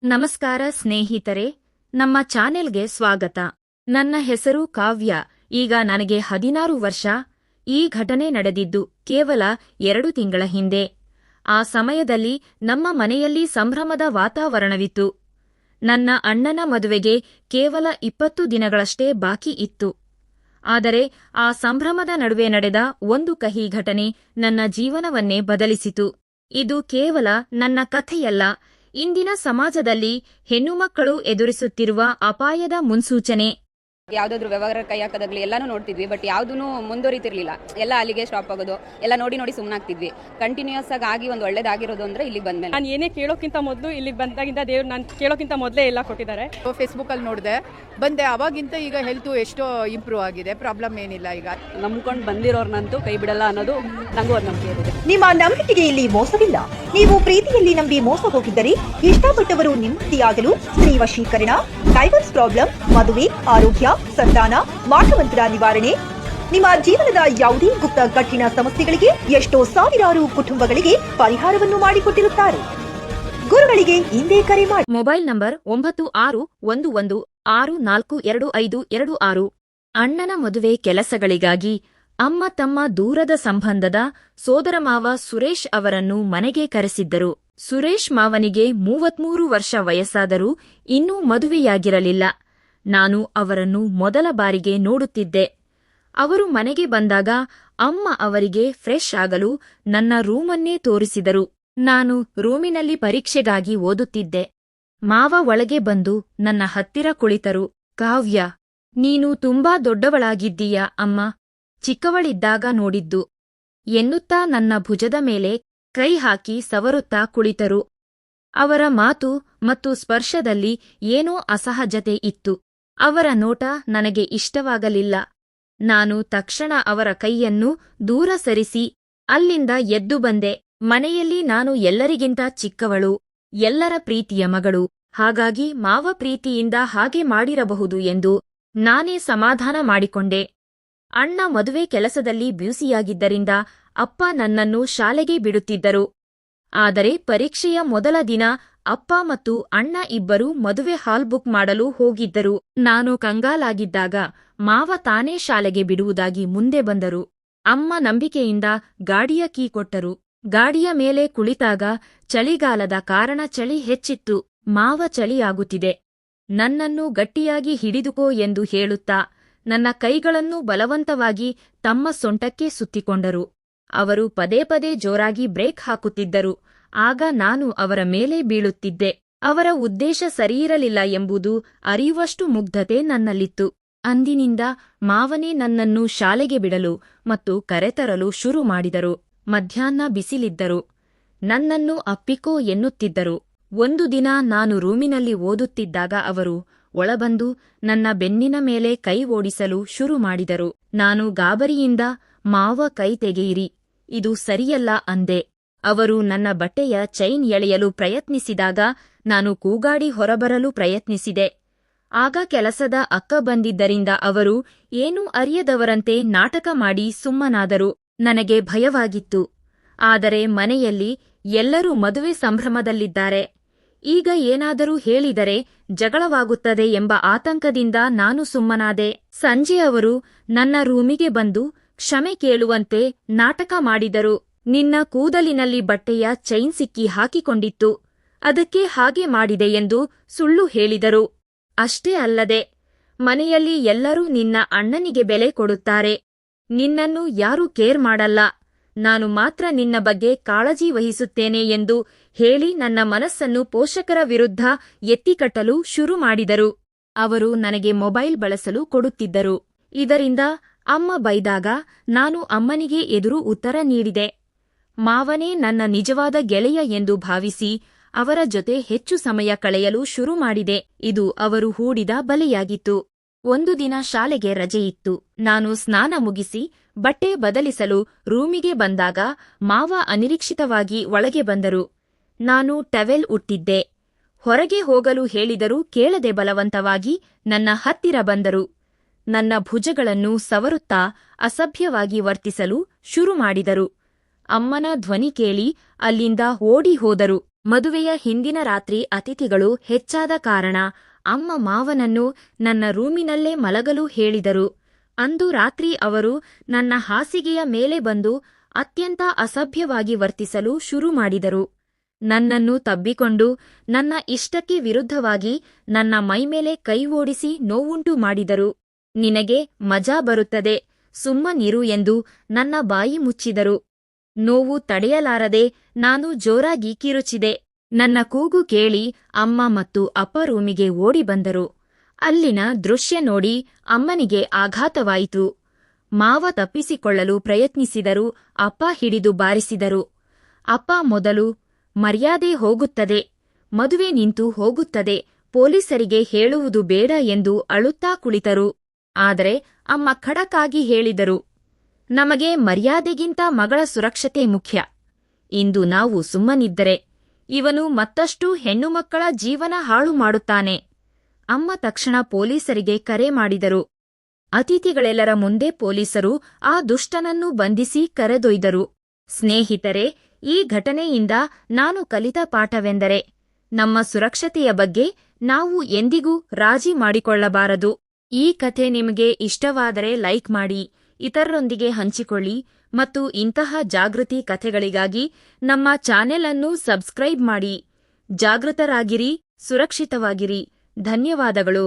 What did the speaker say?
ನಮಸ್ಕಾರ ಸ್ನೇಹಿತರೆ, ನಮ್ಮ ಚಾನೆಲ್ಗೆ ಸ್ವಾಗತ. ನನ್ನ ಹೆಸರು ಕಾವ್ಯ. ಈಗ ನನಗೆ 16 ವರ್ಷ. ಈ ಘಟನೆ ನಡೆದಿದ್ದು ಕೇವಲ 2 ತಿಂಗಳ ಹಿಂದೆ. ಆ ಸಮಯದಲ್ಲಿ ನಮ್ಮ ಮನೆಯಲ್ಲಿ ಸಂಭ್ರಮದ ವಾತಾವರಣವಿತ್ತು. ನನ್ನ ಅಣ್ಣನ ಮದುವೆಗೆ ಕೇವಲ 20 ದಿನಗಳಷ್ಟೇ ಬಾಕಿ ಇತ್ತು. ಆದರೆ ಆ ಸಂಭ್ರಮದ ನಡುವೆ ನಡೆದ ಒಂದು ಕಹಿ ಘಟನೆ ನನ್ನ ಜೀವನವನ್ನೇ ಬದಲಿಸಿತು. ಇದು ಕೇವಲ ನನ್ನ ಕಥೆಯಲ್ಲ, ಇಂದಿನ ಸಮಾಜದಲ್ಲಿ ಹೆಣ್ಣುಮಕ್ಕಳು ಎದುರಿಸುತ್ತಿರುವ ಅಪಾಯದ ಮುನ್ಸೂಚನೆ. ಯಾವುದಾದ್ರೂ ವ್ಯವಹಾರ ಕೈ ಹಾಕೋದಾಗ್ಲಿ ಎಲ್ಲಾನು ನೋಡ್ತಿದ್ವಿ, ಬಟ್ ಯಾವುದೂ ಮುಂದುವರಿತಿರ್ಲಿಲ್ಲ. ಎಲ್ಲ ಅಲ್ಲಿಗೆ ಸ್ಟಾಪ್ ಆಗೋದು, ಎಲ್ಲ ನೋಡಿ ಸುಮ್ಮನಾಗ್ತಿದ್ವಿ. ಕಂಟಿನ್ಯೂಸ್ ಆಗಿ ಒಂದು ಒಳ್ಳೇದಾಗಿರೋದು ಅಂದ್ರೆ ಇಲ್ಲಿಗೆ ಬಂದ್ಮೇಲೆ. ನಾನು ಏನೇ ಕೇಳೋಕ್ಕಿಂತ ಮೊದಲು ಇಲ್ಲಿಗೆ ಬಂದಾಗಿಂದ ದೇವ್ರು ನಾನು ಕೇಳೋಕ್ಕಿಂತ ಮೊದಲೇ ಎಲ್ಲ ಕೊಟ್ಟಿದ್ದಾರೆ. ಫೇಸ್ಬುಕ್ಕಲ್ಲಿ ನೋಡಿದೆ, ಬಂದೆ. ಅವಾಗಿಂತ ಈಗ ಹೆಲ್ತು ಎಷ್ಟೋ ಇಂಪ್ರೂವ್ ಆಗಿದೆ, ಪ್ರಾಬ್ಲಮ್ ಏನಿಲ್ಲ. ಈಗ ನಂಬ್ಕೊಂಡು ಬಂದಿರೋರ್ನಂತೂ ಕೈ ಬಿಡಲ್ಲ ಅನ್ನೋದು ನನಗೂ ಒಂದು ನಂಬಿಕೆ ಇದೆ. ನಿಮ್ಮ ನಂಬಿಕೆಗೆ ಇಲ್ಲಿ ಮೋಸವಿಲ್ಲ. ನೀವು ಪ್ರೀತಿಯಲ್ಲಿ ನಂಬಿ ಮೋಸ ಹೋಗಿದ್ದರೆ, ಇಷ್ಟಪಟ್ಟವರು ನೆಮ್ಮದಿಯಾಗಲು ಸ್ತ್ರೀ ವಶೀಕರಣ, ಡೈವರ್ಸ್ ಪ್ರಾಬ್ಲಮ್, ಮದುವೆ, ಆರೋಗ್ಯ, ಸಂತಾನ, ಮಾಟಮಂತ್ರ ನಿವಾರಣೆ, ನಿಮ್ಮ ಜೀವನದ ಯಾವುದೇ ಗುಪ್ತ ಕಠಿಣ ಸಮಸ್ಯೆಗಳಿಗೆ ಎಷ್ಟೋ ಸಾವಿರಾರು ಕುಟುಂಬಗಳಿಗೆ ಪರಿಹಾರವನ್ನು ಮಾಡಿಕೊಟ್ಟಿರುತ್ತಾರೆ. ಗುರುಗಳಿಗೆ ಹಿಂದೆ ಕರೆ ಮಾಡಿ. Mobile number 9611642526. ಅಣ್ಣನ ಮದುವೆ ಕೆಲಸಗಳಿಗಾಗಿ ಅಮ್ಮ ತಮ್ಮ ದೂರದ ಸಂಬಂಧದ ಸೋದರಮಾವ ಸುರೇಶ್ ಅವರನ್ನು ಮನೆಗೆ ಕರೆಸಿದ್ದರು. ಸುರೇಶ್ ಮಾವನಿಗೆ 33 ವರ್ಷ ವಯಸ್ಸಾದರೂ ಇನ್ನೂ ಮದುವೆಯಾಗಿರಲಿಲ್ಲ. ನಾನು ಅವರನ್ನು ಮೊದಲ ಬಾರಿಗೆ ನೋಡುತ್ತಿದ್ದೆ. ಅವರು ಮನೆಗೆ ಬಂದಾಗ ಅಮ್ಮ ಅವರಿಗೆ ಫ್ರೆಶ್ ಆಗಲು ನನ್ನ ರೂಮನ್ನೇ ತೋರಿಸಿದರು. ನಾನು ರೂಮಿನಲ್ಲಿ ಪರೀಕ್ಷೆಗಾಗಿ ಓದುತ್ತಿದ್ದೆ. ಮಾವ ಒಳಗೆ ಬಂದು ನನ್ನ ಹತ್ತಿರ ಕುಳಿತರು. ಕಾವ್ಯ, ನೀನು ತುಂಬಾ ದೊಡ್ಡವಳಾಗಿದ್ದೀಯಾ ಅಮ್ಮ, ಚಿಕ್ಕವಳಿದ್ದಾಗ ನೋಡಿದ್ದು ಎನ್ನುತ್ತಾ ನನ್ನ ಭುಜದ ಮೇಲೆ ಕೈ ಹಾಕಿ ಸವರುತ್ತಾ ಕುಳಿತರು. ಅವರ ಮಾತು ಮತ್ತು ಸ್ಪರ್ಶದಲ್ಲಿ ಏನೋ ಅಸಹಜತೆ ಇತ್ತು. ಅವರ ನೋಟ ನನಗೆ ಇಷ್ಟವಾಗಲಿಲ್ಲ. ನಾನು ತಕ್ಷಣ ಅವರ ಕೈಯನ್ನು ದೂರ ಸರಿಸಿ ಅಲ್ಲಿಂದ ಎದ್ದು ಬಂದೆ. ಮನೆಯಲ್ಲಿ ನಾನು ಎಲ್ಲರಿಗಿಂತ ಚಿಕ್ಕವಳು, ಎಲ್ಲರ ಪ್ರೀತಿಯ ಮಗಳು. ಹಾಗಾಗಿ ಮಾವ ಪ್ರೀತಿಯಿಂದ ಹಾಗೆ ಮಾಡಿರಬಹುದು ಎಂದು ನಾನೇ ಸಮಾಧಾನ ಮಾಡಿಕೊಂಡೆ. ಅಣ್ಣ ಮದುವೆ ಕೆಲಸದಲ್ಲಿ ಬ್ಯುಸಿಯಾಗಿದ್ದರಿಂದ ಅಪ್ಪ ನನ್ನನ್ನು ಶಾಲೆಗೆ ಬಿಡುತ್ತಿದ್ದರು. ಆದರೆ ಪರೀಕ್ಷೆಯ ಮೊದಲ ದಿನ ಅಪ್ಪ ಮತ್ತು ಅಣ್ಣ ಇಬ್ಬರೂ ಮದುವೆ ಹಾಲ್ ಬುಕ್ ಮಾಡಲು ಹೋಗಿದ್ದರು. ನಾನು ಕಂಗಾಲಾಗಿದ್ದಾಗ ಮಾವ ತಾನೇ ಶಾಲೆಗೆ ಬಿಡುವುದಾಗಿ ಮುಂದೆ ಬಂದರು. ಅಮ್ಮ ನಂಬಿಕೆಯಿಂದ ಗಾಡಿಯ ಕೀ ಕೊಟ್ಟರು. ಗಾಡಿಯ ಮೇಲೆ ಕುಳಿತಾಗ ಚಳಿಗಾಲದ ಕಾರಣ ಚಳಿ ಹೆಚ್ಚಿತ್ತು. ಮಾವ ಚಳಿಯಾಗುತ್ತಿದೆ, ನನ್ನನ್ನು ಗಟ್ಟಿಯಾಗಿ ಹಿಡಿದುಕೋ ಎಂದು ಹೇಳುತ್ತಾ ನನ್ನ ಕೈಗಳನ್ನು ಬಲವಂತವಾಗಿ ತಮ್ಮ ಸೊಂಟಕ್ಕೆ ಸುತ್ತಿಕೊಂಡರು. ಅವರು ಪದೇ ಪದೇ ಜೋರಾಗಿ ಬ್ರೇಕ್ ಹಾಕುತ್ತಿದ್ದರು. ಆಗ ನಾನು ಅವರ ಮೇಲೆ ಬೀಳುತ್ತಿದ್ದೆ. ಅವರ ಉದ್ದೇಶ ಸರಿಯಿರಲಿಲ್ಲ ಎಂಬುದು ಅರಿಯುವಷ್ಟು ಮುಗ್ಧತೆ ನನ್ನಲ್ಲಿತ್ತು. ಅಂದಿನಿಂದ ಮಾವನೇ ನನ್ನನ್ನು ಶಾಲೆಗೆ ಬಿಡಲು ಮತ್ತು ಕರೆತರಲು ಶುರು ಮಾಡಿದರು. ಮಧ್ಯಾಹ್ನ ಬಿಸಿಲಿದ್ದರು. ನನ್ನನ್ನು ಅಪ್ಪಿಕೋ ಎನ್ನುತ್ತಿದ್ದರು. ಒಂದು ದಿನ ನಾನು ರೂಮಿನಲ್ಲಿ ಓದುತ್ತಿದ್ದಾಗ ಅವರು ಒಳಬಂದು ನನ್ನ ಬೆನ್ನಿನ ಮೇಲೆ ಕೈ ಓಡಿಸಲು ಶುರು ಮಾಡಿದರು. ನಾನು ಗಾಬರಿಯಿಂದ ಮಾವ ಕೈ ತೆಗೆಯಿರಿ, ಇದು ಸರಿಯಲ್ಲ ಅಂದೆ. ಅವರು ನನ್ನ ಬಟ್ಟೆಯ ಚೈನ್ ಎಳೆಯಲು ಪ್ರಯತ್ನಿಸಿದಾಗ ನಾನು ಕೂಗಾಡಿ ಹೊರಬರಲು ಪ್ರಯತ್ನಿಸಿದೆ. ಆಗ ಕೆಲಸದ ಅಕ್ಕ ಬಂದಿದ್ದರಿಂದ ಅವರು ಏನೂ ಅರಿಯದವರಂತೆ ನಾಟಕ ಮಾಡಿ ಸುಮ್ಮನಾದರು. ನನಗೆ ಭಯವಾಗಿತ್ತು. ಆದರೆ ಮನೆಯಲ್ಲಿ ಎಲ್ಲರೂ ಮದುವೆ ಸಂಭ್ರಮದಲ್ಲಿದ್ದಾರೆ. ಈಗ ಏನಾದರೂ ಹೇಳಿದರೆ ಜಗಳವಾಗುತ್ತದೆ ಎಂಬ ಆತಂಕದಿಂದ ನಾನು ಸುಮ್ಮನಾದೆ. ಸಂಜೆ ಅವರು ನನ್ನ ರೂಮಿಗೆ ಬಂದು ಕ್ಷಮೆ ಕೇಳುವಂತೆ ನಾಟಕ ಮಾಡಿದರು. ನಿನ್ನ ಕೂದಲಿನಲ್ಲಿ ಬಟ್ಟೆಯ ಚೈನ್ ಸಿಕ್ಕಿ ಹಾಕಿಕೊಂಡಿತ್ತು, ಅದಕ್ಕೆ ಹಾಗೆ ಮಾಡಿದೆ ಎಂದು ಸುಳ್ಳು ಹೇಳಿದರು. ಅಷ್ಟೇ ಅಲ್ಲದೆ ಮನೆಯಲ್ಲಿ ಎಲ್ಲರೂ ನಿನ್ನ ಅಣ್ಣನಿಗೆ ಬೆಲೆ ಕೊಡುತ್ತಾರೆ, ನಿನ್ನನ್ನು ಯಾರೂ ಕೇರ್ ಮಾಡಲ್ಲ, ನಾನು ಮಾತ್ರ ನಿನ್ನ ಬಗ್ಗೆ ಕಾಳಜಿ ವಹಿಸುತ್ತೇನೆ ಎಂದು ಹೇಳಿ ನನ್ನ ಮನಸ್ಸನ್ನು ಪೋಷಕರ ವಿರುದ್ಧ ಎತ್ತಿಕಟ್ಟಲು ಶುರು ಮಾಡಿದರು. ಅವರು ನನಗೆ ಮೊಬೈಲ್ ಬಳಸಲು ಕೊಡುತ್ತಿದ್ದರು. ಇದರಿಂದ ಅಮ್ಮ ಬೈದಾಗ ನಾನು ಅಮ್ಮನಿಗೆ ಎದುರು ಉತ್ತರ ನೀಡಿದೆ. ಮಾವನೇ ನನ್ನ ನಿಜವಾದ ಗೆಳೆಯ ಎಂದು ಭಾವಿಸಿ ಅವರ ಜೊತೆ ಹೆಚ್ಚು ಸಮಯ ಕಳೆಯಲು ಶುರು ಮಾಡಿದೆ. ಇದು ಅವರು ಹೂಡಿದ ಬಲೆಯಾಗಿತ್ತು. ಒಂದು ದಿನ ಶಾಲೆಗೆ ರಜೆಯಿತ್ತು. ನಾನು ಸ್ನಾನ ಮುಗಿಸಿ ಬಟ್ಟೆ ಬದಲಿಸಲು ರೂಮಿಗೆ ಬಂದಾಗ ಮಾವ ಅನಿರೀಕ್ಷಿತವಾಗಿ ಒಳಗೆ ಬಂದರು. ನಾನು ಟವೆಲ್ ಉಟ್ಟಿದ್ದೆ. ಹೊರಗೆ ಹೋಗಲು ಹೇಳಿದರೂ ಕೇಳದೆ ಬಲವಂತವಾಗಿ ನನ್ನ ಹತ್ತಿರ ಬಂದರು. ನನ್ನ ಭುಜಗಳನ್ನು ಸವರುತ್ತಾ ಅಸಭ್ಯವಾಗಿ ವರ್ತಿಸಲು ಶುರು ಮಾಡಿದರು. ಅಮ್ಮನ ಧ್ವನಿ ಕೇಳಿ ಅಲ್ಲಿಂದ ಓಡಿ ಹೋದರು. ಮದುವೆಯ ಹಿಂದಿನ ರಾತ್ರಿ ಅತಿಥಿಗಳು ಹೆಚ್ಚಾದ ಕಾರಣ ಅಮ್ಮ ಮಾವನನ್ನು ನನ್ನ ರೂಮಿನಲ್ಲೇ ಮಲಗಲು ಹೇಳಿದರು. ಅಂದು ರಾತ್ರಿ ಅವರು ನನ್ನ ಹಾಸಿಗೆಯ ಮೇಲೆ ಬಂದು ಅತ್ಯಂತ ಅಸಭ್ಯವಾಗಿ ವರ್ತಿಸಲು ಶುರು ಮಾಡಿದರು. ನನ್ನನ್ನು ತಬ್ಬಿಕೊಂಡು ನನ್ನ ಇಷ್ಟಕ್ಕೆ ವಿರುದ್ಧವಾಗಿ ನನ್ನ ಮೈಮೇಲೆ ಕೈ ಓಡಿಸಿ ನೋವುಂಟು ಮಾಡಿದರು. ನಿನಗೆ ಮಜಾ ಬರುತ್ತದೆ, ಸುಮ್ಮನಿರು ಎಂದು ನನ್ನ ಬಾಯಿ ಮುಚ್ಚಿದರು. ನೋವು ತಡೆಯಲಾರದೆ ನಾನು ಜೋರಾಗಿ ಕಿರುಚಿದೆ. ನನ್ನ ಕೂಗು ಕೇಳಿ ಅಮ್ಮ ಮತ್ತು ಅಪ್ಪ ರೂಮಿಗೆ ಓಡಿ ಬಂದರು. ಅಲ್ಲಿನ ದೃಶ್ಯ ನೋಡಿ ಅಮ್ಮನಿಗೆ ಆಘಾತವಾಯಿತು. ಮಾವ ತಪ್ಪಿಸಿಕೊಳ್ಳಲು ಪ್ರಯತ್ನಿಸಿದರು. ಅಪ್ಪ ಹಿಡಿದು ಬಾರಿಸಿದರು. ಅಪ್ಪ ಮೊದಲು ಮರ್ಯಾದೆ ಹೋಗುತ್ತದೆ, ಮದುವೆ ನಿಂತು ಹೋಗುತ್ತದೆ, ಪೊಲೀಸರಿಗೆ ಹೇಳುವುದು ಬೇಡ ಎಂದು ಅಳುತ್ತಾ ಕುಳಿತರು. ಆದರೆ ಅಮ್ಮ ಖಡಕ್ಕಾಗಿ ಹೇಳಿದರು, ನಮಗೆ ಮರ್ಯಾದೆಗಿಂತ ಮಗಳ ಸುರಕ್ಷತೆ ಮುಖ್ಯ. ಇಂದು ನಾವು ಸುಮ್ಮನಿದ್ದರೆ ಇವನು ಮತ್ತಷ್ಟು ಹೆಣ್ಣುಮಕ್ಕಳ ಜೀವನ ಹಾಳು ಮಾಡುತ್ತಾನೆ. ಅಮ್ಮ ತಕ್ಷಣ ಪೊಲೀಸರಿಗೆ ಕರೆ ಮಾಡಿದರು. ಅತಿಥಿಗಳೆಲ್ಲರ ಮುಂದೆ ಪೊಲೀಸರು ಆ ದುಷ್ಟನನ್ನು ಬಂಧಿಸಿ ಕರೆದೊಯ್ದರು. ಸ್ನೇಹಿತರೆ, ಈ ಘಟನೆಯಿಂದ ನಾನು ಕಲಿತ ಪಾಠವೆಂದರೆ ನಮ್ಮ ಸುರಕ್ಷತೆಯ ಬಗ್ಗೆ ನಾವು ಎಂದಿಗೂ ರಾಜಿ ಮಾಡಿಕೊಳ್ಳಬಾರದು. ಈ ಕಥೆ ನಿಮಗೆ ಇಷ್ಟವಾದರೆ ಲೈಕ್ ಮಾಡಿ, ಇತರರೊಂದಿಗೆ ಹಂಚಿಕೊಳ್ಳಿ ಮತ್ತು ಇಂತಹ ಜಾಗೃತಿ ಕಥೆಗಳಿಗಾಗಿ ನಮ್ಮ ಚಾನೆಲ್ ಅನ್ನು ಸಬ್ಸ್ಕ್ರೈಬ್ ಮಾಡಿ. ಜಾಗೃತರಾಗಿರಿ, ಸುರಕ್ಷಿತವಾಗಿರಿ. ಧನ್ಯವಾದಗಳು.